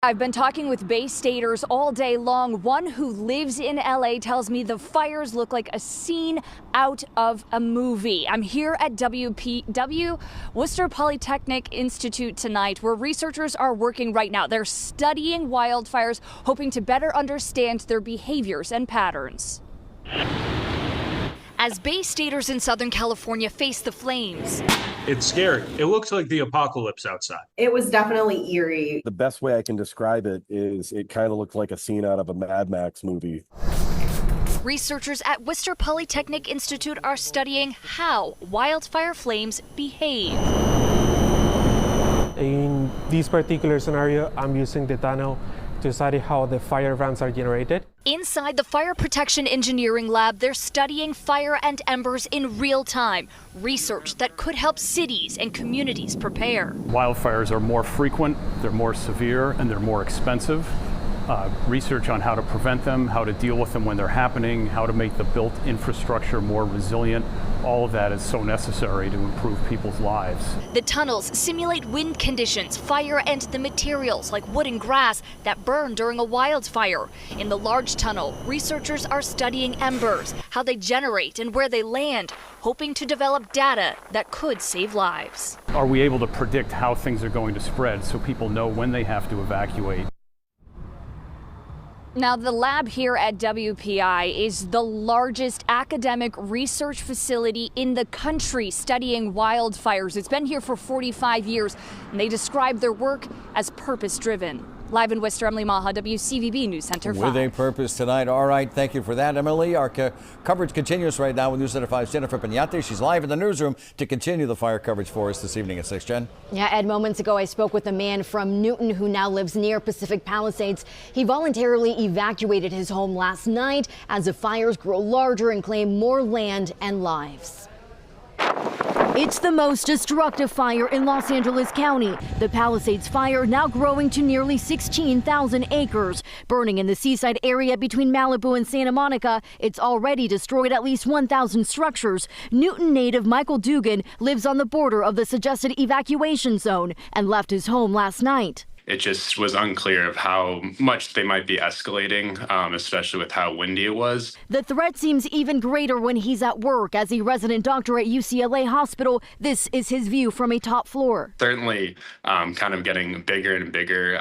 I've been talking with Bay Staters all day long. One who lives in LA tells me the fires look like a scene out of a movie. I'm here at Worcester Polytechnic Institute tonight, where researchers are working right now. They're studying wildfires, hoping to better understand their behaviors and patterns. As Bay Staters in Southern California face the flames. It's scary. It looks like the apocalypse outside. It was definitely eerie. The best way I can describe it is it kind of looked like a scene out of a Mad Max movie. Researchers at Worcester Polytechnic Institute are studying how wildfire flames behave. In this particular scenario, I'm using the tunnel to study how the fire brands are generated. Inside the Fire Protection Engineering Lab, they're studying fire and embers in real time, research that could help cities and communities prepare. Wildfires are more frequent, they're more severe, and they're more expensive. Research on how to prevent them, how to deal with them when they're happening, how to make the built infrastructure more resilient. All of that is so necessary to improve people's lives. The tunnels simulate wind conditions, fire, and the materials like wood and grass that burn during a wildfire. In the large tunnel, researchers are studying embers, how they generate and where they land, hoping to develop data that could save lives. Are we able to predict how things are going to spread so people know when they have to evacuate? Now, the lab here at WPI is the largest academic research facility in the country studying wildfires. It's been here for 45 years, and they describe their work as purpose-driven. Live in Worcester, Emily Maha, WCVB News Center 5. With a purpose tonight. All right, thank you for that, Emily. Our coverage continues right now with News Center 5's Jennifer Piñate. She's live in the newsroom to continue the fire coverage for us this evening at 6. Jen? Yeah, Ed, moments ago I spoke with a man from Newton who now lives near Pacific Palisades. He voluntarily evacuated his home last night as the fires grow larger and claim more land and lives. It's the most destructive fire in Los Angeles County. The Palisades fire now growing to nearly 16,000 acres. Burning in the seaside area between Malibu and Santa Monica, it's already destroyed at least 1,000 structures. Newton native Michael Dugan lives on the border of the suggested evacuation zone and left his home last night. It just was unclear of how much they might be escalating, especially with how windy it was. The threat seems even greater when he's at work. As a resident doctor at UCLA Hospital, this is his view from a top floor. Certainly kind of getting bigger and bigger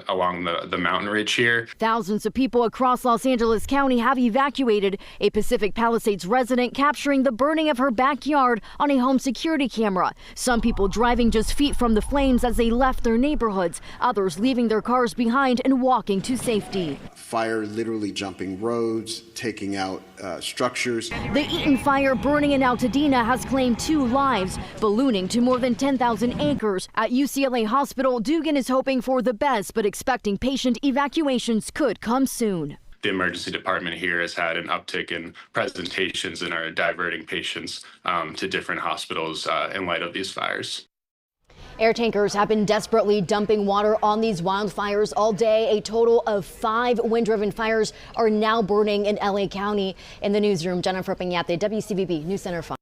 along the mountain ridge here. Thousands of people across Los Angeles County have evacuated. A Pacific Palisades resident capturing the burning of her backyard on a home security camera. Some people driving just feet from the flames as they left their neighborhoods. Others leaving their cars behind and walking to safety. Fire literally jumping roads, taking out structures. The Eaton fire burning in Altadena has claimed 2 lives, ballooning to more than 10,000 acres. At UCLA Hospital, Dugan is hoping for the best, but expecting patient evacuations could come soon. The emergency department here has had an uptick in presentations and are diverting patients to different hospitals in light of these fires. Air tankers have been desperately dumping water on these wildfires all day. A total of 5 wind-driven fires are now burning in LA County. In the newsroom, Jennifer Piñate, WCVB News Center 5.